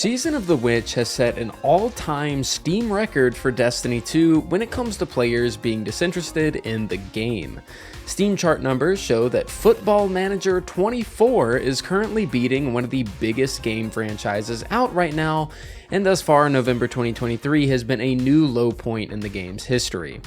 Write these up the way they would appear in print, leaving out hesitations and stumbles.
Season of the Witch has set an all-time Steam record for Destiny 2 when it comes to players being disinterested in the game. Steam chart numbers show that Football Manager 24 is currently beating one of the biggest game franchises out right now, and thus far November 2023 has been a new low point in the game's history.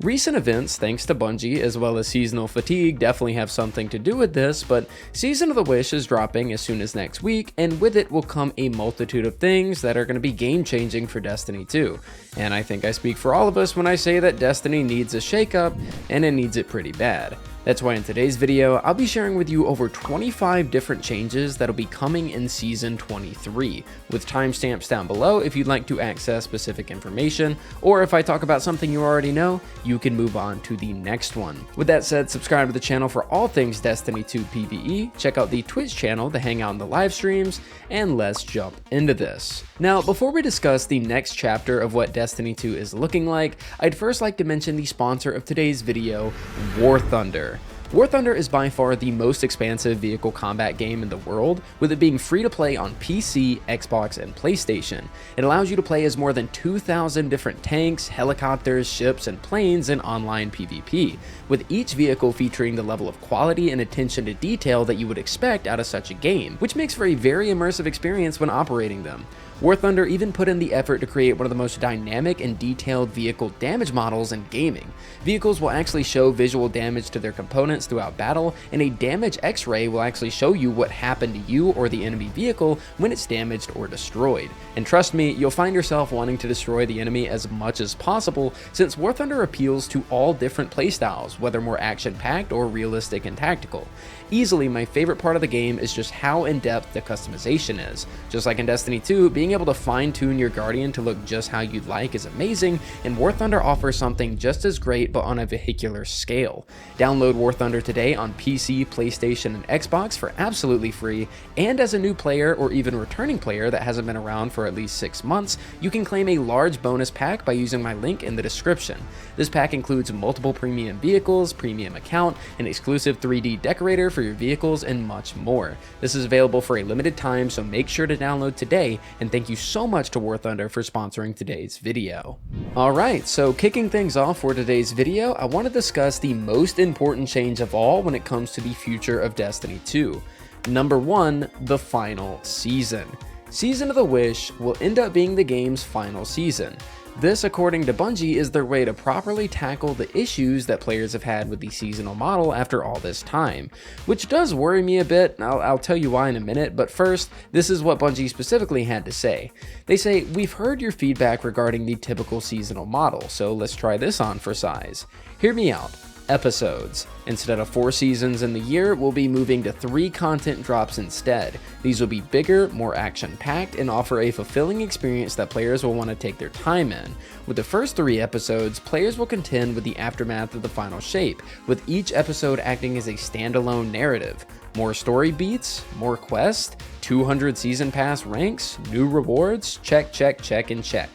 Recent events, thanks to Bungie, as well as seasonal fatigue, definitely have something to do with this, but Season of the Wish is dropping as soon as next week, and with it will come a multitude of things that are going to be game-changing for Destiny 2. And I think I speak for all of us when I say that Destiny needs a shakeup, and it needs it pretty bad. That's why in today's video, I'll be sharing with you over 25 different changes that'll be coming in Season 23, with timestamps down below if you'd like to access specific information, or if I talk about something you already know, you can move on to the next one. With that said, subscribe to the channel for all things Destiny 2 PvE, check out the Twitch channel to hang out in the live streams, and let's jump into this. Now, before we discuss the next chapter of what Destiny 2 is looking like, I'd first like to mention the sponsor of today's video, War Thunder. War Thunder is by far the most expansive vehicle combat game in the world, with it being free to play on PC, Xbox, and PlayStation. It allows you to play as more than 2,000 different tanks, helicopters, ships, and planes in online PvP, with each vehicle featuring the level of quality and attention to detail that you would expect out of such a game, which makes for a very immersive experience when operating them. War Thunder even put in the effort to create one of the most dynamic and detailed vehicle damage models in gaming. Vehicles will actually show visual damage to their components throughout battle, and a damage X-ray will actually show you what happened to you or the enemy vehicle when it's damaged or destroyed. And trust me, you'll find yourself wanting to destroy the enemy as much as possible, since War Thunder appeals to all different playstyles, whether more action-packed or realistic and tactical. Easily, my favorite part of the game is just how in-depth the customization is. Just like in Destiny 2, being able to fine-tune your Guardian to look just how you'd like is amazing, and War Thunder offers something just as great but on a vehicular scale. Download War Thunder today on PC, PlayStation, and Xbox for absolutely free, and as a new player or even returning player that hasn't been around for at least 6 months, you can claim a large bonus pack by using my link in the description. This pack includes multiple premium vehicles, premium account, an exclusive 3D decorator for your vehicles, and much more. This is available for a limited time, so make sure to download today, and thank you so much to War Thunder for sponsoring today's video. Alright, so kicking things off for today's video, I want to discuss the most important change of all when it comes to the future of Destiny 2. Number 1, the final season. Season of the Wish will end up being the game's final season. This, according to Bungie, is their way to properly tackle the issues that players have had with the seasonal model after all this time, which does worry me a bit. I'll tell you why in a minute, but first, this is what Bungie specifically had to say. They say, "We've heard your feedback regarding the typical seasonal model, so let's try this on for size. Hear me out. Episodes. Instead of 4 seasons in the year, we'll be moving to 3 content drops instead. These will be bigger, more action-packed, and offer a fulfilling experience that players will want to take their time in. With the first 3 episodes, players will contend with the aftermath of the final shape, with each episode acting as a standalone narrative. More story beats, more quests, 200 season pass ranks, new rewards, check, check, check, and check."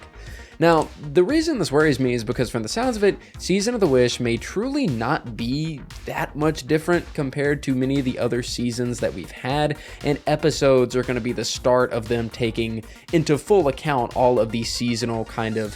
Now, the reason this worries me is because from the sounds of it, Season of the Wish may truly not be that much different compared to many of the other seasons that we've had, and episodes are going to be the start of them taking into full account all of the seasonal kind of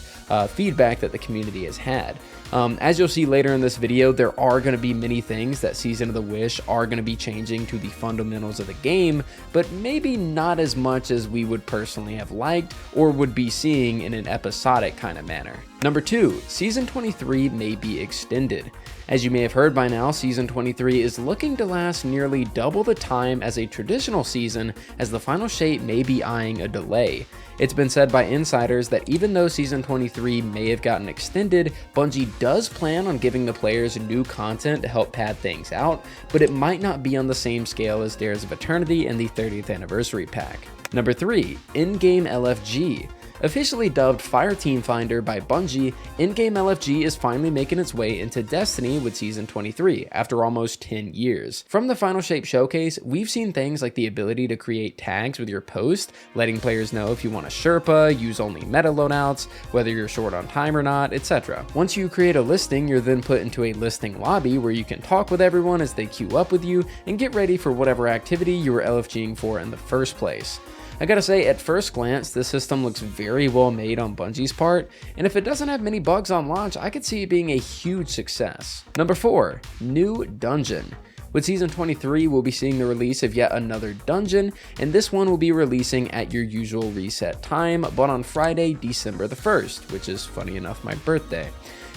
feedback that the community has had. As you'll see later in this video, there are going to be many things that Season of the Wish are going to be changing to the fundamentals of the game, but maybe not as much as we would personally have liked or would be seeing in an episodic kind of manner. Number 2, Season 23 may be extended. As you may have heard by now, Season 23 is looking to last nearly double the time as a traditional season, as the final shape may be eyeing a delay. It's been said by insiders that even though Season 23 may have gotten extended, Bungie does plan on giving the players new content to help pad things out, but it might not be on the same scale as Dares of Eternity and the 30th Anniversary Pack. Number 3, Endgame LFG. Officially dubbed Fireteam Finder by Bungie, Endgame LFG is finally making its way into Destiny with Season 23 after almost 10 years. From the Final Shape showcase, we've seen things like the ability to create tags with your post, letting players know if you want a Sherpa, use only meta loadouts, whether you're short on time or not, etc. Once you create a listing, you're then put into a listing lobby where you can talk with everyone as they queue up with you and get ready for whatever activity you were LFGing for in the first place. I gotta say, at first glance, this system looks very well made on Bungie's part, and if it doesn't have many bugs on launch, I could see it being a huge success. Number 4, new dungeon. With Season 23, we'll be seeing the release of yet another dungeon, and this one will be releasing at your usual reset time, but on Friday, December the 1st, which is funny enough my birthday.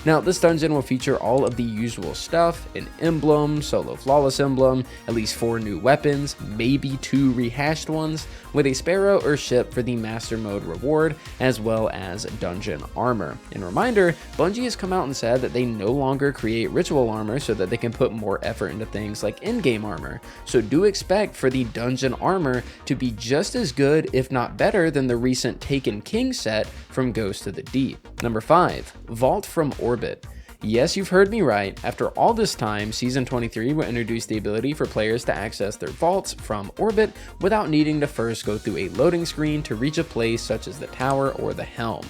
Now, this dungeon will feature all of the usual stuff, an emblem, solo flawless emblem, at least 4 new weapons, maybe 2 rehashed ones, with a Sparrow or ship for the Master Mode reward, as well as dungeon armor. And reminder, Bungie has come out and said that they no longer create ritual armor so that they can put more effort into things like in-game armor. So do expect for the dungeon armor to be just as good, if not better, than the recent Taken King set from Ghost of the Deep. Number 5, Vault from Orbit. Yes, you've heard me right. After all this time, Season 23 will introduce the ability for players to access their vaults from orbit without needing to first go through a loading screen to reach a place such as the tower or the helm.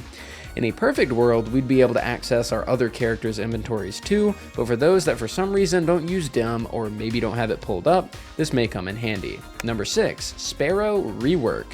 In a perfect world, we'd be able to access our other characters' inventories too, but for those that for some reason don't use DEM or maybe don't have it pulled up, this may come in handy. Number 6, Sparrow Rework.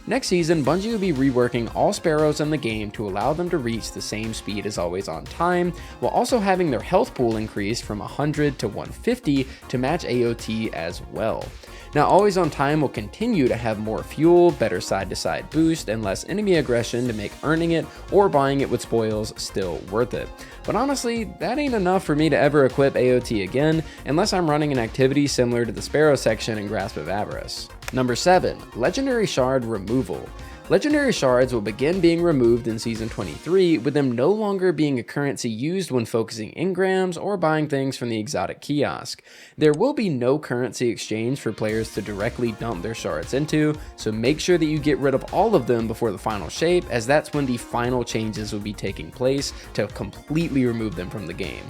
Next season, Bungie will be reworking all Sparrows in the game to allow them to reach the same speed as Always On Time, while also having their health pool increased from 100 to 150 to match AOT as well. Now, Always On Time will continue to have more fuel, better side-to-side boost, and less enemy aggression to make earning it or buying it with spoils still worth it. But honestly, that ain't enough for me to ever equip AOT again, unless I'm running an activity similar to the Sparrow section in Grasp of Avarice. Number 7, Legendary Shard Removal. Legendary Shards will begin being removed in Season 23, with them no longer being a currency used when focusing engrams or buying things from the exotic kiosk. There will be no currency exchange for players to directly dump their shards into, so make sure that you get rid of all of them before the final shape, as that's when the final changes will be taking place to completely remove them from the game.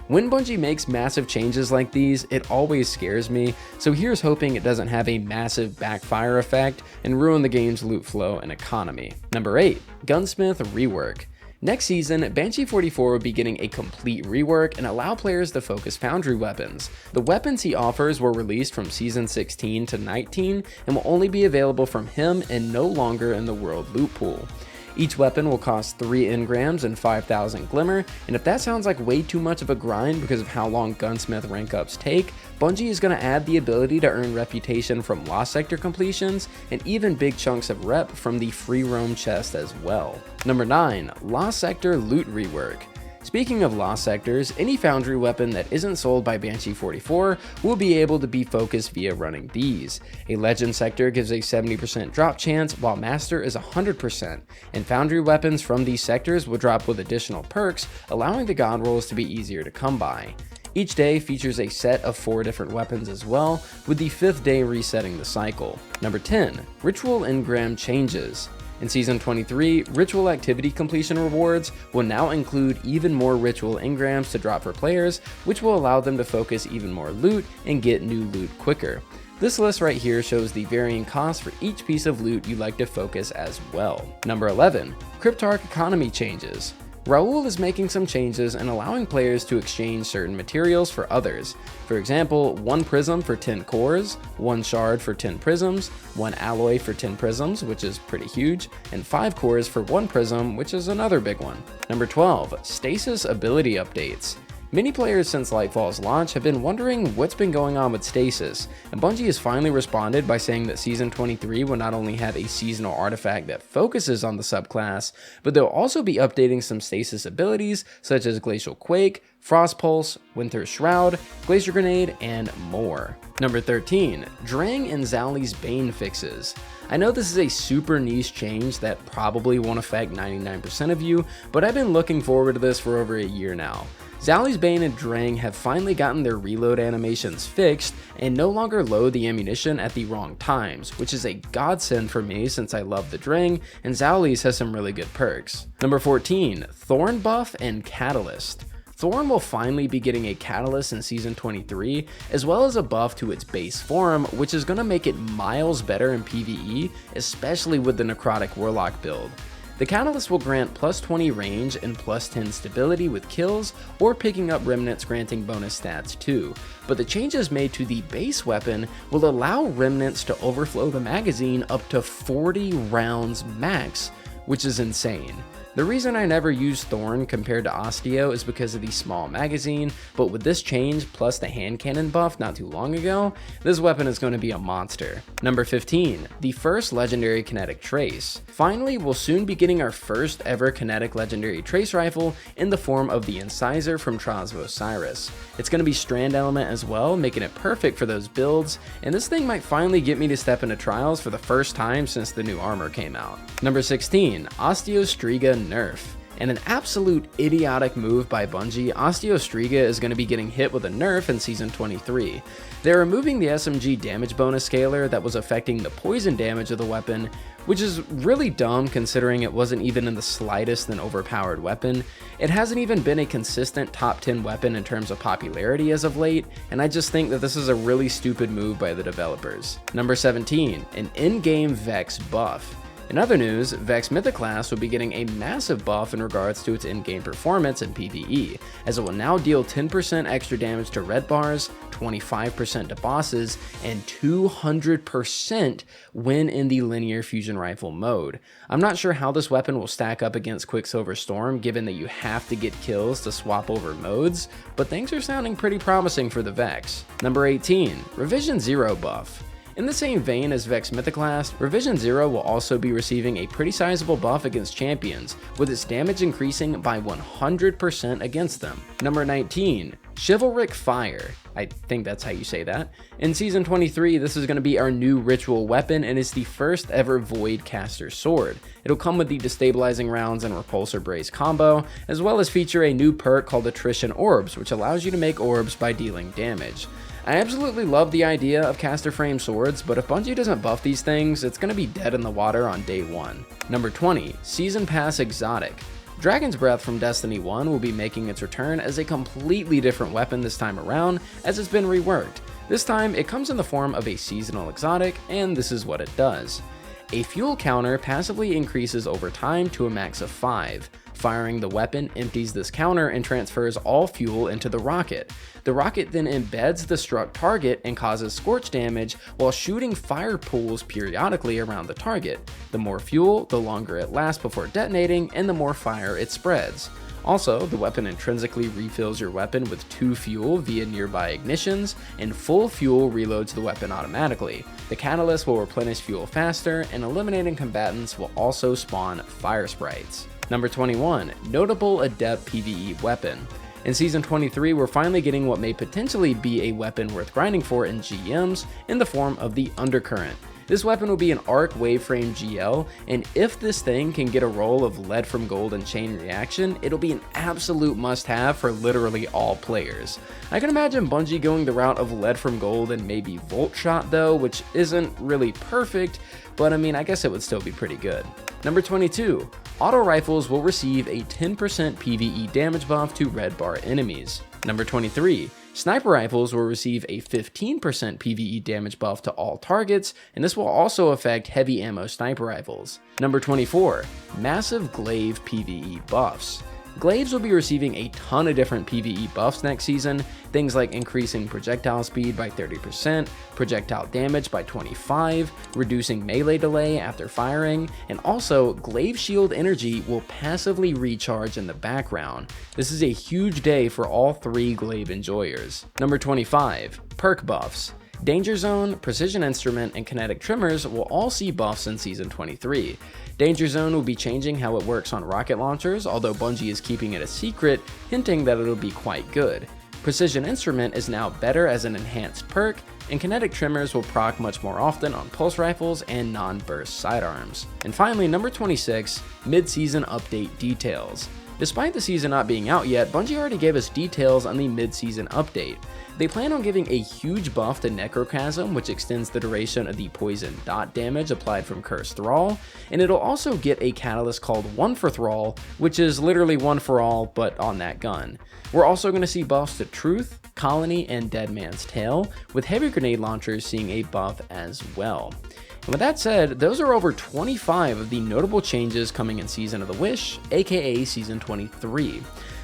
When Bungie makes massive changes like these, it always scares me, so here's hoping it doesn't have a massive backfire effect and ruin the game's loot flow and economy. Number 8, Gunsmith Rework. Next season, Banshee 44 will be getting a complete rework and allow players to focus Foundry weapons. The weapons he offers were released from Season 16 to 19 and will only be available from him and no longer in the world loot pool. Each weapon will cost 3 engrams and 5,000 glimmer, and if that sounds like way too much of a grind because of how long Gunsmith rank ups take, Bungie is going to add the ability to earn reputation from Lost Sector completions and even big chunks of rep from the free roam chest as well. Number 9, Lost Sector Loot Rework. Speaking of Lost Sectors, any Foundry weapon that isn't sold by Banshee 44 will be able to be focused via running these. A Legend Sector gives a 70% drop chance, while Master is 100%, and Foundry weapons from these sectors will drop with additional perks, allowing the god rolls to be easier to come by. Each day features a set of 4 different weapons as well, with the 5th day resetting the cycle. Number 10, Ritual Engram changes. In Season 23, Ritual Activity Completion rewards will now include even more Ritual engrams to drop for players, which will allow them to focus even more loot and get new loot quicker. This list right here shows the varying costs for each piece of loot you'd like to focus as well. Number 11, Cryptarch economy changes. Raoul is making some changes and allowing players to exchange certain materials for others. For example, 1 prism for 10 cores, 1 shard for 10 prisms, 1 alloy for 10 prisms, which is pretty huge, and 5 cores for 1 prism, which is another big one. Number 12, Stasis ability updates. Many players since Lightfall's launch have been wondering what's been going on with Stasis, and Bungie has finally responded by saying that Season 23 will not only have a seasonal artifact that focuses on the subclass, but they'll also be updating some Stasis abilities such as Glacial Quake, Frost Pulse, Winter's Shroud, Glacier Grenade, and more. Number 13, Drang and 𝗬𝗟𝗟𝗕𝗏 Bane fixes. I know this is a super niche change that probably won't affect 99% of you, but I've been looking forward to this for over a year now. 𝗬𝗟𝗟𝗏𝗏's Bane and Drang have finally gotten their reload animations fixed and no longer load the ammunition at the wrong times, which is a godsend for me since I love the Drang and 𝗬𝗟𝗟𝗏𝗏's has some really good perks. Number 14, Thorn buff and Catalyst. Thorn will finally be getting a Catalyst in Season 23, as well as a buff to its base form, which is going to make it miles better in PvE, especially with the Necrotic Warlock build. The Catalyst will grant plus 20 range and plus 10 stability with kills, or picking up remnants granting bonus stats too, but the changes made to the base weapon will allow remnants to overflow the magazine up to 40 rounds max, which is insane. The reason I never use Thorn compared to Osteo is because of the small magazine, but with this change plus the hand cannon buff not too long ago, this weapon is going to be a monster. Number 15, the first legendary kinetic trace. Finally, we'll soon be getting our first ever kinetic legendary trace rifle in the form of the Incisor from Trials of Osiris. It's going to be strand element as well, making it perfect for those builds, and this thing might finally get me to step into Trials for the first time since the new armor came out. Number 16, Osteo Striga Nerf. And an absolute idiotic move by Bungie, Osteo Striga is going to be getting hit with a nerf in Season 23. They're removing the SMG damage bonus scaler that was affecting the poison damage of the weapon, which is really dumb considering it wasn't even in the slightest an overpowered weapon. It hasn't even been a consistent top 10 weapon in terms of popularity as of late, and I just think that this is a really stupid move by the developers. Number 17, an Endgame Vex Buff. In other news, Vex Mythic class will be getting a massive buff in regards to its in-game performance in PvE, as it will now deal 10% extra damage to red bars, 25% to bosses, and 200% when in the linear fusion rifle mode. I'm not sure how this weapon will stack up against Quicksilver Storm given that you have to get kills to swap over modes, but things are sounding pretty promising for the Vex. Number 18, Revision 0 buff. In the same vein as Vex Mythoclast, Revision 0 will also be receiving a pretty sizable buff against champions, with its damage increasing by 100% against them. Number 19, Chivalric Fire. I think that's how you say that. In Season 23, this is going to be our new ritual weapon and is the first ever Void Caster sword. It'll come with the destabilizing rounds and repulsor brace combo, as well as feature a new perk called Attrition Orbs, which allows you to make orbs by dealing damage. I absolutely love the idea of caster frame swords, but if Bungie doesn't buff these things, it's going to be dead in the water on day one. Number 20, Season Pass Exotic. Dragon's Breath from Destiny 1 will be making its return as a completely different weapon this time around, as it's been reworked. This time, it comes in the form of a seasonal exotic, and this is what it does. A fuel counter passively increases over time to a max of 5. Firing the weapon empties this counter and transfers all fuel into the rocket. The rocket then embeds the struck target and causes scorch damage while shooting fire pools periodically around the target. The more fuel, the longer it lasts before detonating, and the more fire it spreads. Also, the weapon intrinsically refills your weapon with 2 fuel via nearby ignitions, and full fuel reloads the weapon automatically. The catalyst will replenish fuel faster, and eliminating combatants will also spawn fire sprites. Number 21, Notable Adept PVE Weapon. In Season 23, we're finally getting what may potentially be a weapon worth grinding for in GMs in the form of the Undercurrent. This weapon will be an arc waveframe GL, and if this thing can get a roll of lead from gold and chain reaction, it'll be an absolute must-have for literally all players. I can imagine Bungie going the route of lead from gold and maybe Volt Shot though, which isn't really perfect, but I mean, I guess it would still be pretty good. Number 22, auto rifles will receive a 10% PvE damage buff to red bar enemies. Number 23, sniper rifles will receive a 15% PvE damage buff to all targets, and this will also affect heavy ammo sniper rifles. Number 24, massive glaive PvE buffs. Glaives will be receiving a ton of different PvE buffs next season, things like increasing projectile speed by 30%, projectile damage by 25%, reducing melee delay after firing, and also Glaive shield energy will passively recharge in the background. This is a huge day for all 3 Glaive enjoyers. Number 25, perk buffs. Danger Zone, Precision Instrument, and Kinetic Trimmers will all see buffs in Season 23. Danger Zone will be changing how it works on rocket launchers, although Bungie is keeping it a secret, hinting that it'll be quite good. Precision Instrument is now better as an enhanced perk, and Kinetic Trimmers will proc much more often on pulse rifles and non-burst sidearms. And finally, number 26, mid-season update details. Despite the season not being out yet, Bungie already gave us details on the mid-season update. They plan on giving a huge buff to Necrochasm, which extends the duration of the poison dot damage applied from Cursed Thrall, and it'll also get a catalyst called One for Thrall, which is literally one for all, but on that gun. We're also going to see buffs to Truth, Colony, and Dead Man's Tale, with heavy grenade launchers seeing a buff as well. And with that said, those are over 25 of the notable changes coming in Season of the Wish, aka Season 23.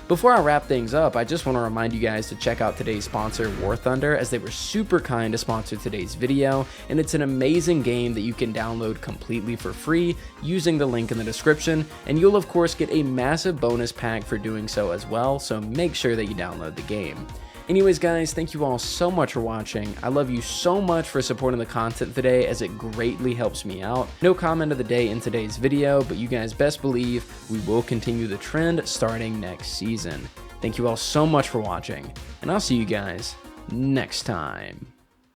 Before I wrap things up, I just want to remind you guys to check out today's sponsor, War Thunder, as they were super kind to sponsor today's video, and it's an amazing game that you can download completely for free using the link in the description, and you'll of course get a massive bonus pack for doing so as well, so make sure that you download the game. Anyways guys, thank you all so much for watching. I love you so much for supporting the content today, as it greatly helps me out. No comment of the day in today's video, but you guys best believe we will continue the trend starting next season. Thank you all so much for watching, and I'll see you guys next time.